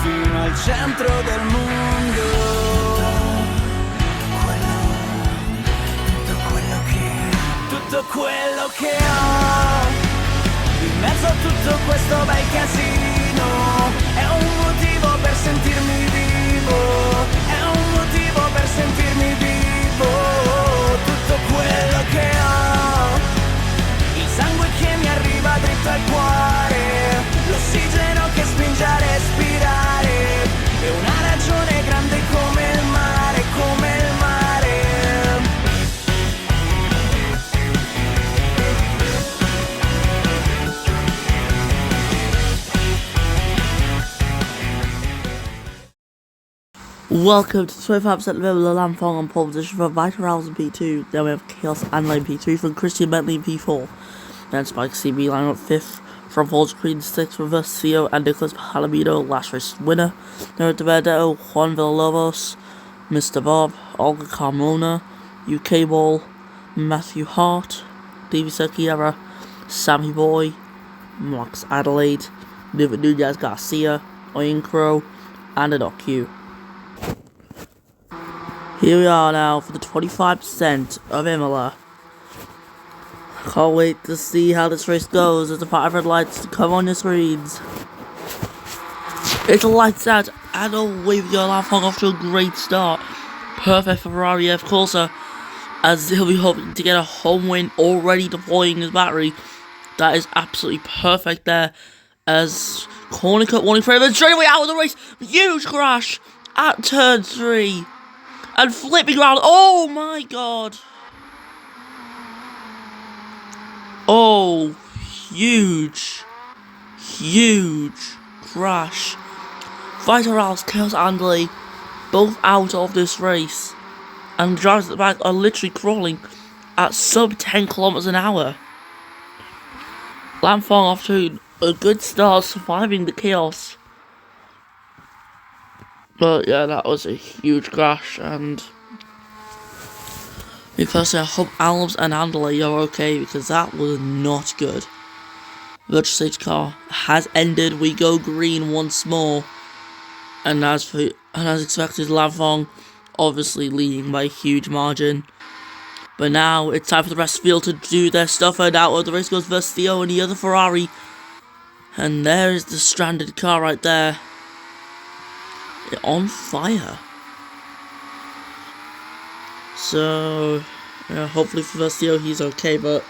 fino al centro del mondo. Tutto quello che ho, in mezzo a tutto questo bel casino, è un motivo per sentirmi vivo, è un motivo per sentirmi vivo. Tutto quello che ho, il sangue che mi arriva dritto al cuore, l'ossigeno che spinge a respirare, e una ragione grande come il mare, come il mare. Welcome to 25% level of Landfall on pole position for Vital Rouse in P2. Then we have Chaos and Lane P3 from Christian Bentley in P4. Then Spike CB line up 5th from Paul's Green 6th from Theo and Nicholas Palomino, last race winner. Then at the Vendetto, Juan Villalobos, Mr. Bob, Olga Carmona, UK Ball, Matthew Hart, Davey Sekiera, Sammy Boy, Max Adelaide, David Nunez Garcia, Iron Crow, and an OQ. Here we are now for the 25% of Imola. Can't wait to see how this race goes as the 5 red lights come on your screens. It's a lights out and away we go. Landfall off to a great start. Perfect for Ferrari of course, as he'll be hoping to get a home win, already deploying his battery. That is absolutely perfect there, as corner cut warning for him and straight away out of the race. Huge crash at turn 3. And flipping around. Oh my god. Oh, huge crash. Vital Rouse, Chaos and Lee, both out of this race. And the drivers at the back are literally crawling at sub 10 kilometers an hour. Landfall off to a good start, surviving the chaos. But yeah, that was a huge crash, and personally I hope Alms and Andalay are okay, because that was not good. Virtual safety car has ended. We go green once more, and as expected, Landfall obviously leading by a huge margin. But now it's time for the rest of the field to do their stuff, and out of the race goes Theo and the other Ferrari, and there's the stranded car right there. On fire. So yeah, hopefully for Theo he's okay, but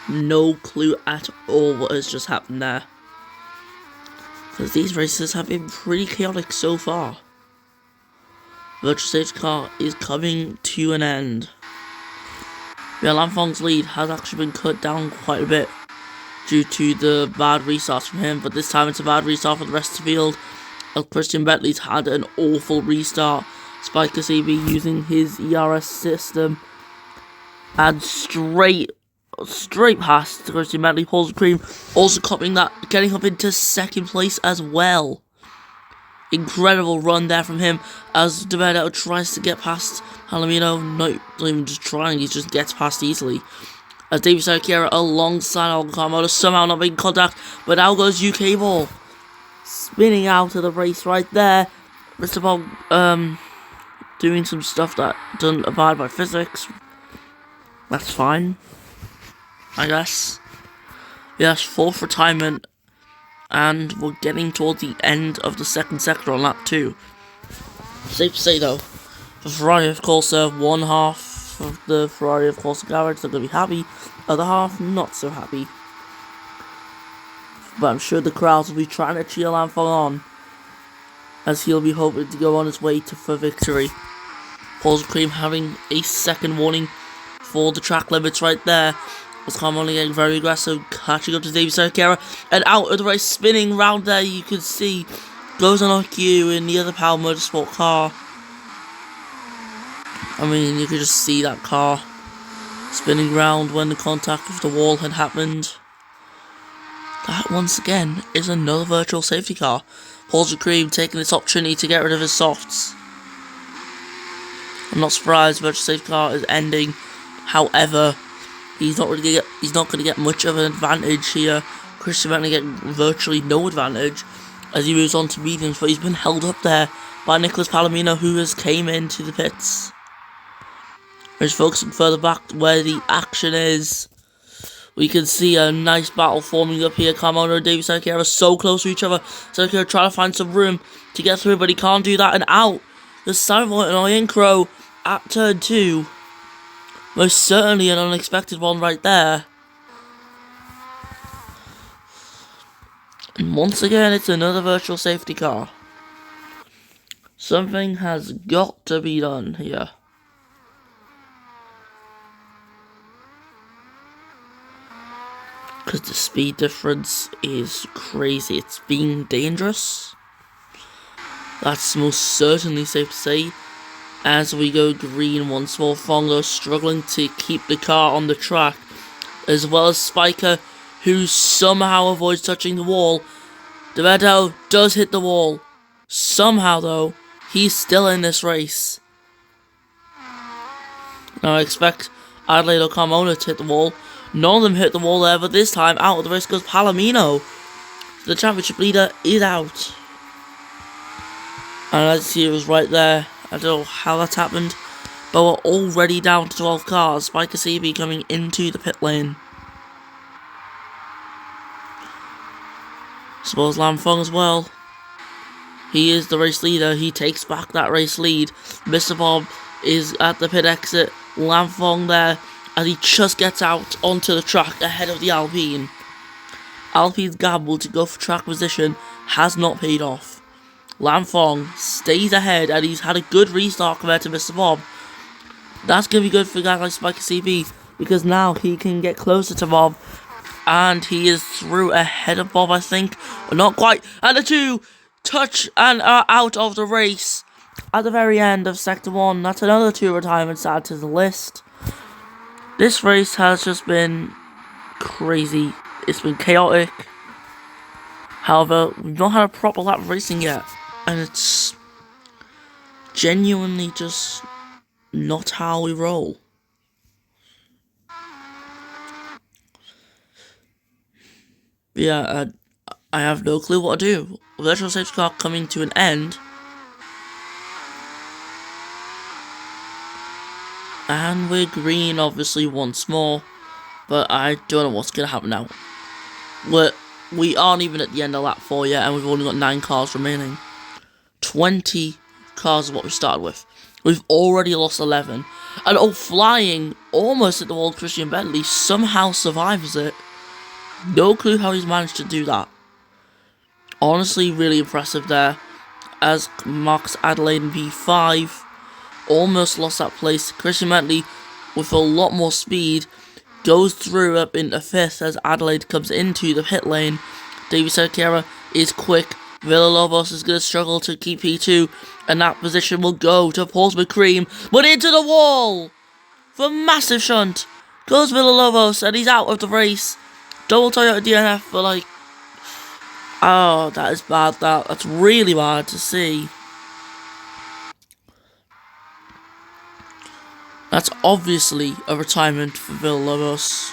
no clue at all what has just happened there, because these races have been pretty chaotic so far. Virtual safety car is coming to an end. Yeah, Landfall's lead has actually been cut down quite a bit due to the bad restarts from him, but this time it's a bad restart for the rest of the field. Christian Bentley's had an awful restart. Spiker CB using his ERS system, and straight past Christian Bentley. Paul's Cream also copying that, getting up into second place as well. Incredible run there from him as Devedetto tries to get past Palomino. Not even just trying, he just gets past easily. As Davey Sekiera alongside Olga Carmona, somehow not making contact, but now goes UK Ball. Spinning out of the race right there. Mr. Bob doing some stuff that doesn't abide by physics. That's fine, I guess. Yes, 4th retirement, and we're getting towards the end of the second sector on lap 2. Safe to say though, for Ferrari of course, one half of the Ferrari of course garage, they're going to be happy, other half not so happy. But I'm sure the crowds will be trying to cheer Landfall on, as he'll be hoping to go on his way for victory. Paul's Cream having a second warning for the track limits right there, as Carmona getting very aggressive, catching up to Davey Sekiera, and out of the race, spinning round there, you can see, goes on OQ in the other Power Motorsport car. I mean, you could just see that car spinning round when the contact with the wall had happened. That, once again, is another virtual safety car. Paul's Cream taking this opportunity to get rid of his softs. I'm not surprised virtual safety car is ending. However, he's not going to get much of an advantage here. Christian Bentley getting virtually no advantage, as he moves on to mediums, but he's been held up there by Nicholas Palomino, who has came into the pits. He's focusing further back where the action is. We can see a nice battle forming up here. Carmona and Davey Sergio are so close to each other. Sergio trying to find some room to get through, but he can't do that, and out. The Silent and Iron Crow at turn 2. Most certainly an unexpected one right there. And once again, it's another virtual safety car. Something has got to be done here. Because the speed difference is crazy. It's being dangerous. That's most certainly safe to say. As we go green once more, Fongo struggling to keep the car on the track, as well as Spiker, who somehow avoids touching the wall. DeVetto does hit the wall. Somehow though, he's still in this race. Now I expect Adelaide or Carmona to hit the wall. None of them hit the wall there, but this time out of the race goes Palomino. The championship leader is out. And as you see, it was right there. I don't know how that's happened, but we're already down to 12 cars. Spiker CB coming into the pit lane. Suppose Lam Fong as well. He is the race leader. He takes back that race lead. Mr. Bob is at the pit exit. Lam Fong there as he just gets out onto the track ahead of the Alpine. Alpine's gamble to go for track position has not paid off. Lam Fong stays ahead, and he's had a good restart compared to Mr. Bob. That's going to be good for guys like Spiker CB, because now he can get closer to Bob, and he is through ahead of Bob, I think. But not quite. And the two touch and are out of the race at the very end of Sector 1. That's another 2 retirements added to the list. This race has just been crazy. It's been chaotic. However, we've not had a proper lap of racing yet. And it's genuinely just not how we roll. Yeah, I have no clue what to do. Virtual safety car coming to an end. And we're green, obviously, once more. But I don't know what's going to happen now. We aren't even at the end of lap 4 yet, and we've only got 9 cars remaining. 20 cars is what we started with. We've already lost 11. And flying almost at the wall, Christian Bentley somehow survives it. No clue how he's managed to do that. Honestly, really impressive there. As Max Adelaide in P5 almost lost that place. Christian Bentley, with a lot more speed, goes through up into 5th as Adelaide comes into the pit lane. Davey Sergio is quick. Villalobos is going to struggle to keep P2, and that position will go to Paul McCream, but into the wall! For massive shunt goes Villalobos, and he's out of the race. Double Toyota DNF, but like, oh, that is bad. That's really bad to see. That's obviously a retirement for Villalobos,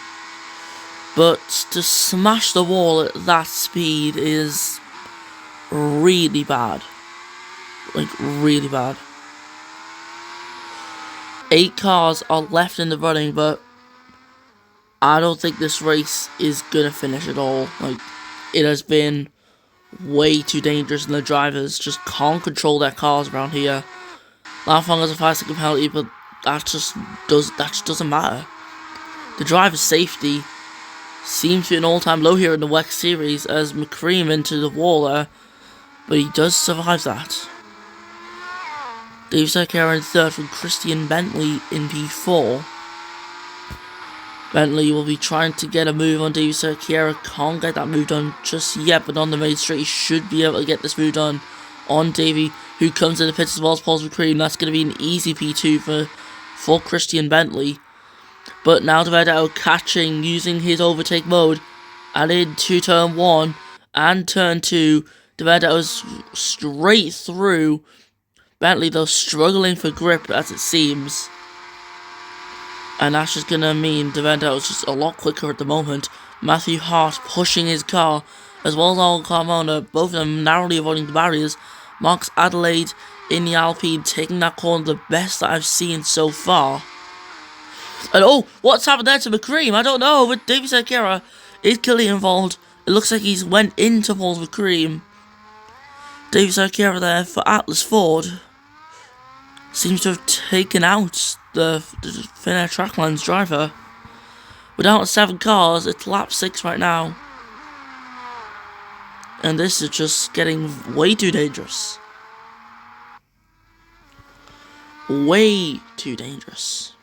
but to smash the wall at that speed is really bad. Like, really bad. 8 cars are left in the running, but I don't think this race is gonna finish at all. Like, it has been way too dangerous, and the drivers just can't control their cars around here. Lafong has a 5-second penalty, but that just doesn't matter. The driver's safety seems to be an all-time low here in the WEC series as McCream into the wall there, but he does survive that. Dave Sergio in 3rd from Christian Bentley in P4. Bentley will be trying to get a move on Davey Sergio. Can't get that move done just yet, but on the main straight he should be able to get this move done on Davey, who comes in the pits as well as Paul McCream. That's going to be an easy P2 for Christian Bentley. But now DeVetto catching, using his overtake mode, and into turn 1 and turn 2. DeVetto's straight through. Bentley though struggling for grip as it seems. And that's just going to mean DeVetto is just a lot quicker at the moment. Matthew Hart pushing his car as well as Al Carmona, both of them narrowly avoiding the barriers. Max Adelaide in the Alpine taking that corner the best that I've seen so far. And oh, what's happened there to McCream? I don't know, but Davy Sakira is clearly involved. It looks like he's went into Paul's McCream. Davy Sakira there for Atlas Ford. Seems to have taken out the Finnair Trackline's driver. Without 7 cars, it's lap 6 right now. And this is just getting way too dangerous. Way too dangerous.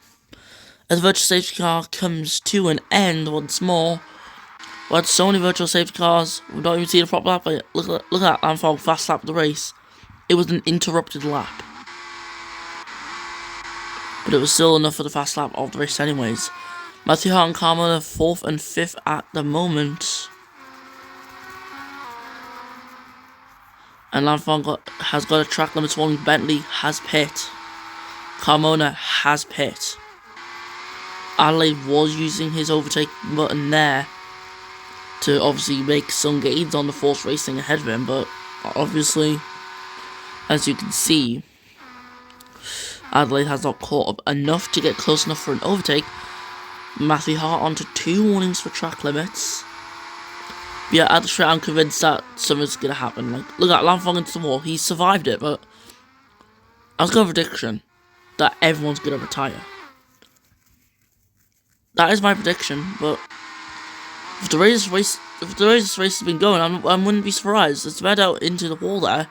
As the virtual safety car comes to an end once more. We had so many virtual safety cars, we don't even see the proper lap. Look at that Lanfog fast lap of the race. It was an interrupted lap. But it was still enough for the fast lap of the race anyways. Matthew Hart and Carmona 4th and 5th at the moment. And Lanfog has got a track limit warning. Bentley has pit. Carmona has pit. Adelaide was using his overtake button there to obviously make some gains on the force racing ahead of him, but obviously, as you can see, Adelaide has not caught up enough to get close enough for an overtake. Matthew Hart onto 2 warnings for track limits. But yeah, at the straight I'm convinced that something's gonna happen. Like, look at Lanfong into the wall, he survived it, but I was going for prediction that everyone's gonna retire. That is my prediction, but if the race has been going, I wouldn't be surprised. It's led out into the wall there.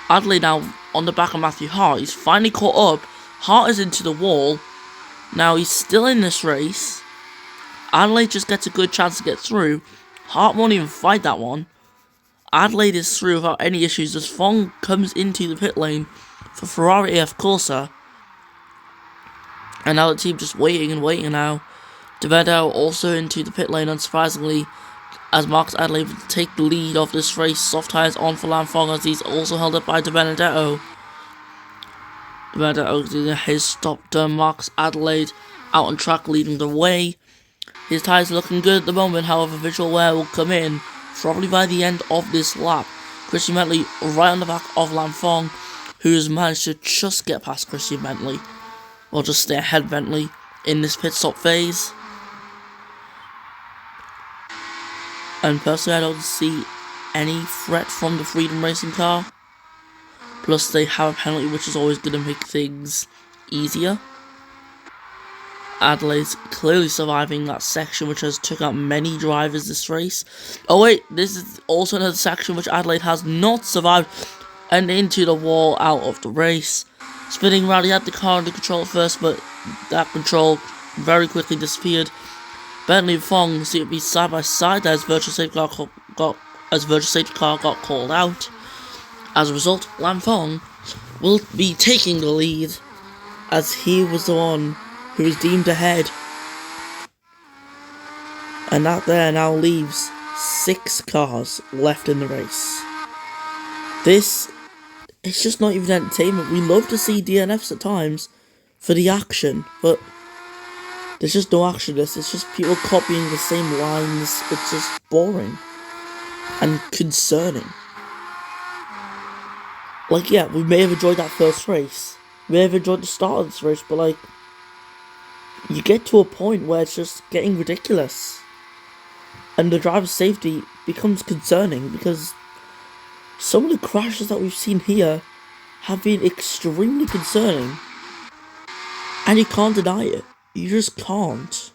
Adelaide now on the back of Matthew Hart. He's finally caught up. Hart is into the wall. Now he's still in this race. Adelaide just gets a good chance to get through. Hart won't even fight that one. Adelaide is through without any issues as Fong comes into the pit lane for Ferrari AF Corsa. And now the team just waiting and waiting now. Devedao also into the pit lane, unsurprisingly, as Marcus Adelaide will take the lead of this race. Soft tyres on for Lanfong as he's also held up by De Benedetto. De Benedetto doing his stop done. Marcus Adelaide out on track leading the way. His tyres are looking good at the moment, however visual wear will come in probably by the end of this lap. Christian Bentley right on the back of Lanfong, who has managed to just get past Christian Bentley. Or just stay ahead of Bentley in this pit stop phase. And personally, I don't see any threat from the Freedom Racing car. Plus, they have a penalty, which is always going to make things easier. Adelaide's clearly surviving that section, which has took out many drivers this race. Oh wait, this is also another section which Adelaide has not survived. And into the wall out of the race. Spinning Rally had the car under control at first, but that control very quickly disappeared. Bentley and Fong seem to be side by side as virtual safety car got called out. As a result, Lam Fong will be taking the lead as he was the one who was deemed ahead. And that there now leaves 6 cars left in the race. This it's just not even entertainment. We love to see DNFs at times for the action, but there's just no action to this. It's just people copying the same lines. It's just boring and concerning. Like, yeah, we may have enjoyed that first race. We may have enjoyed the start of this race, but like, you get to a point where it's just getting ridiculous. And the driver's safety becomes concerning because some of the crashes that we've seen here have been extremely concerning. And you can't deny it. You just can't.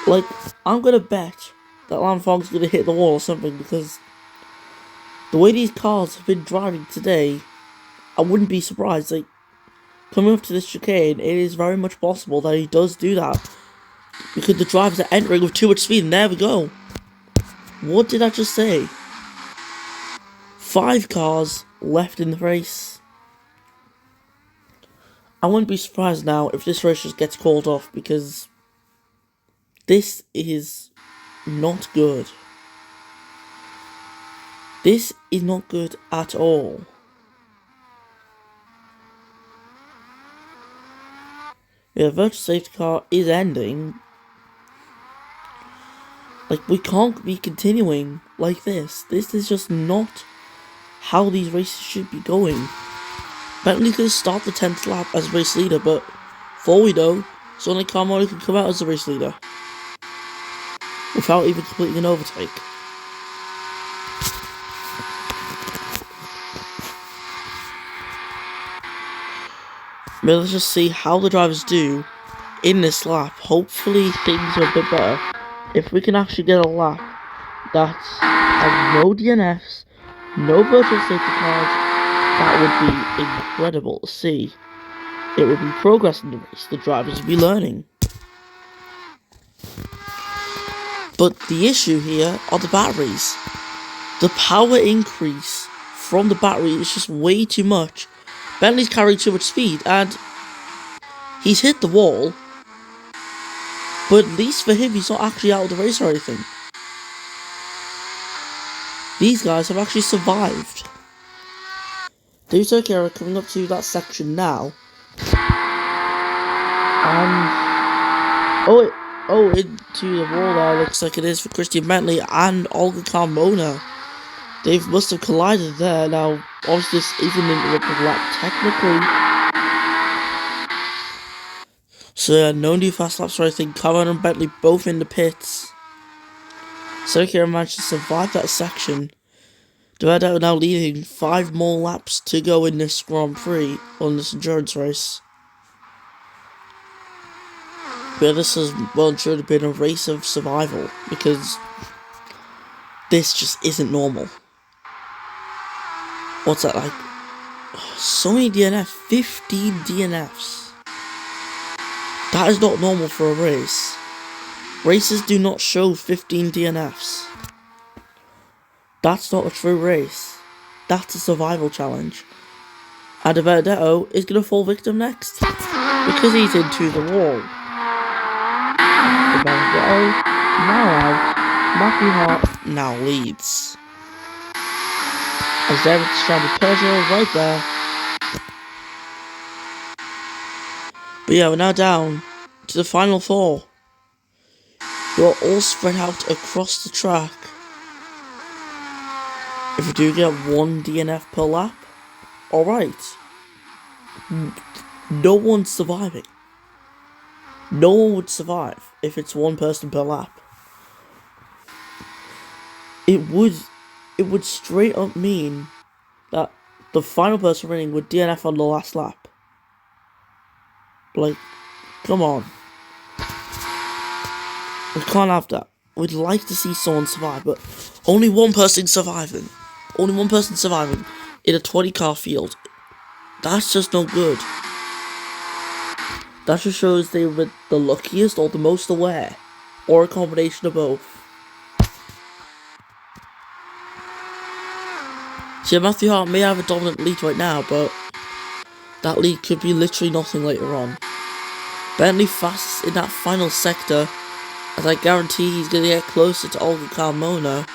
Like, I'm gonna bet that Lanfong's gonna hit the wall or something because the way these cars have been driving today, I wouldn't be surprised. Like, coming up to this chicane, it is very much possible that he does do that because the drivers are entering with too much speed, and there we go. What did I just say? 5 cars left in the race. I wouldn't be surprised now if this race just gets called off because this is not good. This is not good at all. Yeah, the virtual safety car is ending. Like, we can't be continuing like this. This is just not how these races should be going. Bentley could start the 10th lap as race leader, but for all we know, suddenly Carmona can come out as the race leader without even completing an overtake. But let's just see how the drivers do in this lap. Hopefully things are a bit better. If we can actually get a lap that has no DNFs, no virtual safety cars, that would be incredible to see. It would be progress in the race. The drivers would be learning. But the issue here are the batteries. The power increase from the battery is just way too much. Bentley's carrying too much speed, and he's hit the wall. But at least for him, he's not actually out of the race or anything. These guys have actually survived. These are coming up to that section now. And into the wall there, looks like it is for Christian Bentley and Olga Carmona. They must have collided there. Now, obviously this isn't an interrupted lap technically. So no new fast laps or anything. Carmona and Bentley both in the pits. Sergio managed to survive that section. Duerdo now leading 5 more laps to go in this Grand Prix, on this endurance race. But this has well and truly been a race of survival, because this just isn't normal. What's that like? So many DNFs, 15 DNFs. That is not normal for a race. Races do not show 15 DNFs. That's not a true race. That's a survival challenge. And Duerdo is going to fall victim next, because he's into the wall. Duerdo now out. Matthew Hart now leads. As David stranded Peugeot right there. But yeah, we're now down to the final 4. Who are all spread out across the track. If we do get 1 DNF per lap, alright. No one's surviving. No one would survive if it's 1 person per lap. It would straight up mean that the final person winning would DNF on the last lap. Like, come on. We can't have that. We'd like to see someone survive, but only 1 person surviving. Only 1 person surviving in a 20-car field. That's just no good. That just shows they were the luckiest or the most aware. Or a combination of both. See, Matthew Hart may have a dominant lead right now, but that lead could be literally nothing later on. Bentley fastest in that final sector, as I guarantee he's going to get closer to Olga Carmona.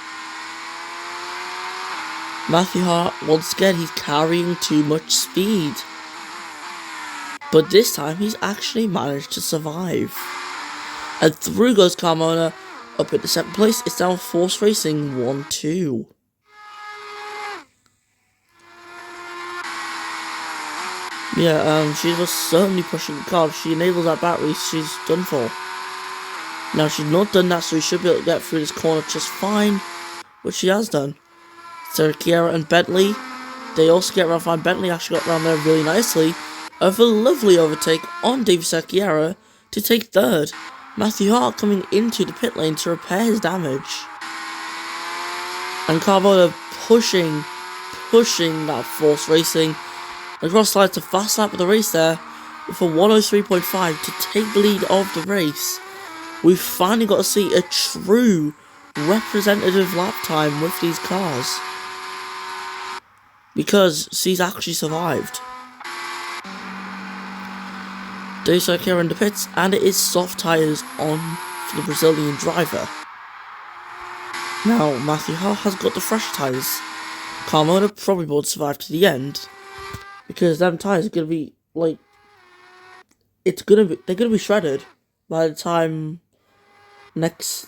Matthew Hart, once again, he's carrying too much speed. But this time, he's actually managed to survive. And through goes Carmona, up at the 2nd place. It's now Force Racing 1-2. Yeah, she was certainly pushing the car. If she enables that battery, she's done for. Now, she's not done that, so we should be able to get through this corner just fine, which she has done. Sarah Chiara and Bentley, they also get around fine. Bentley actually got around there really nicely. Of a lovely overtake on Davy Chiara to take 3rd. Matthew Hart coming into the pit lane to repair his damage. And Carmona pushing that Force Racing across the line to fast lap of the race there with a 103.5 to take the lead of the race. We've finally got to see a true representative lap time with these cars, because she's actually survived. Davy here in the pits, and it is soft tyres on for the Brazilian driver. Now, Matthew Hart has got the fresh tyres. Carmona probably won't survive to the end, because them tyres are going to be, like, they're going to be shredded by the time next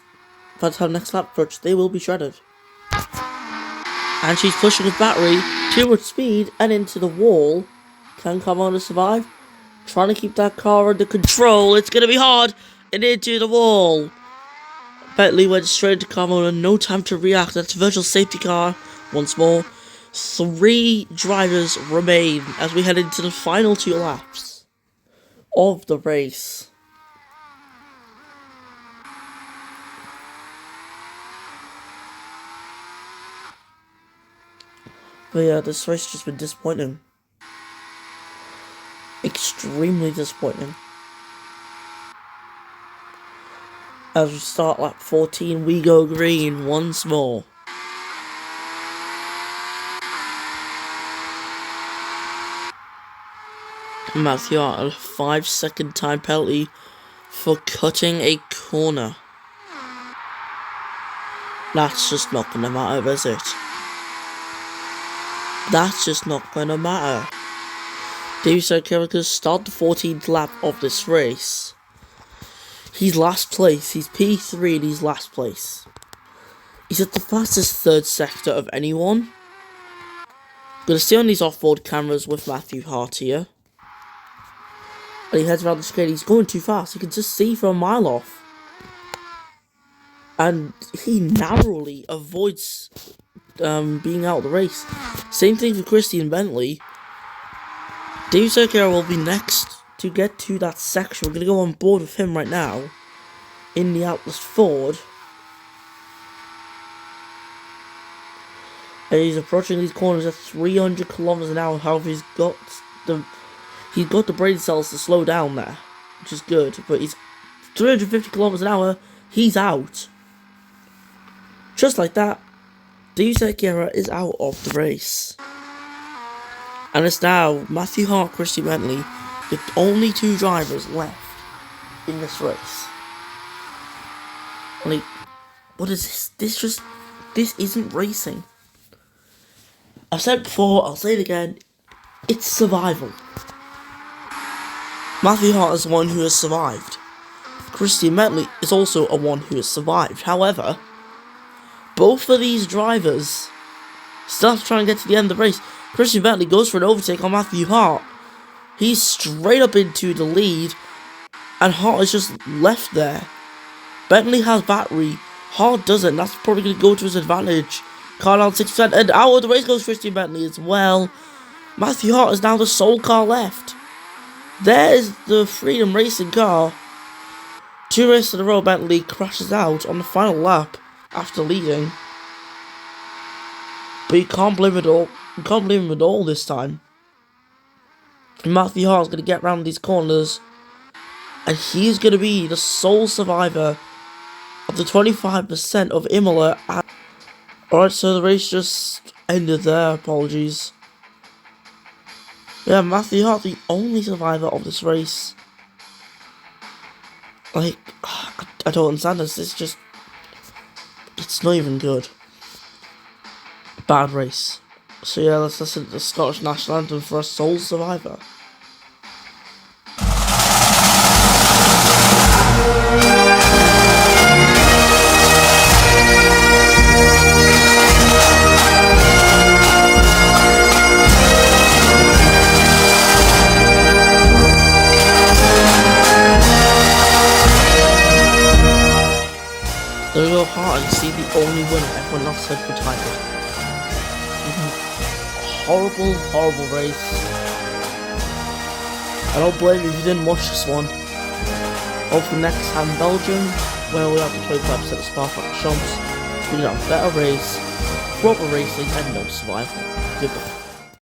by the time next lap approaches, they will be shredded. And she's pushing with battery, too much speed, and into the wall. Can Carmona survive? Trying to keep that car under control. It's going to be hard. And into the wall. Bentley went straight into Carmona. No time to react. That's a virtual safety car. Once more. 3 drivers remain as we head into the final 2 laps of the race. But yeah, this race has just been disappointing. Extremely disappointing. As we start lap 14, we go green once more. Matthew a 5-second time penalty for cutting a corner. That's just not gonna matter, is it? That's just not gonna matter. David Sarkera could start the 14th lap of this race. He's last place. He's P3 and he's last place. He's at the fastest 3rd sector of anyone. Gonna stay on these off-board cameras with Matthew Hart here. And he heads around the chicane. He's going too fast. You can just see from a mile off. And he narrowly avoids being out of the race. Same thing for Christian Bentley. Dave Sarkera will be next to get to that section. We're going to go on board with him right now in the Atlas Ford. And he's approaching these corners at 300 kilometers an hour. However, he's got the brain cells to slow down there, which is good. But he's 350 kilometers an hour. He's out. Just like that, Dave Sarkera is out of the race. And it's now Matthew Hart, Christian Bentley, the only 2 drivers left in this race. Like, what is this? This isn't racing. I've said it before, I'll say it again, it's survival. Matthew Hart is the one who has survived. Christian Bentley is also a one who has survived. However, both of these drivers still have to try and get to the end of the race. Christian Bentley goes for an overtake on Matthew Hart. He's straight up into the lead, and Hart is just left there. Bentley has battery, Hart doesn't. That's probably going to go to his advantage. Car down 6%, and out of the race goes Christian Bentley as well. Matthew Hart is now the sole car left. There's the Freedom Racing car. 2 races in a row, Bentley crashes out on the final lap after leading. But you can't blame it all. You can't blame him at all this time. Matthew Hart's going to get around these corners, and he's going to be the sole survivor of the 25% of Imola. Alright, so the race just ended there. Apologies. Yeah, Matthew Hart, the only survivor of this race. Like, I don't understand this. It's not even good. Bad race. So yeah, let's listen to the Scottish National Anthem for a sole survivor. There we go, Hart, and see the only winner. Everyone else had retired. Horrible race. I don't blame you if you didn't watch this one. Hopefully next time Belgium, where we have the 25% of Spa-Francorchamps, we can have a better race, proper racing, and no survival. Goodbye.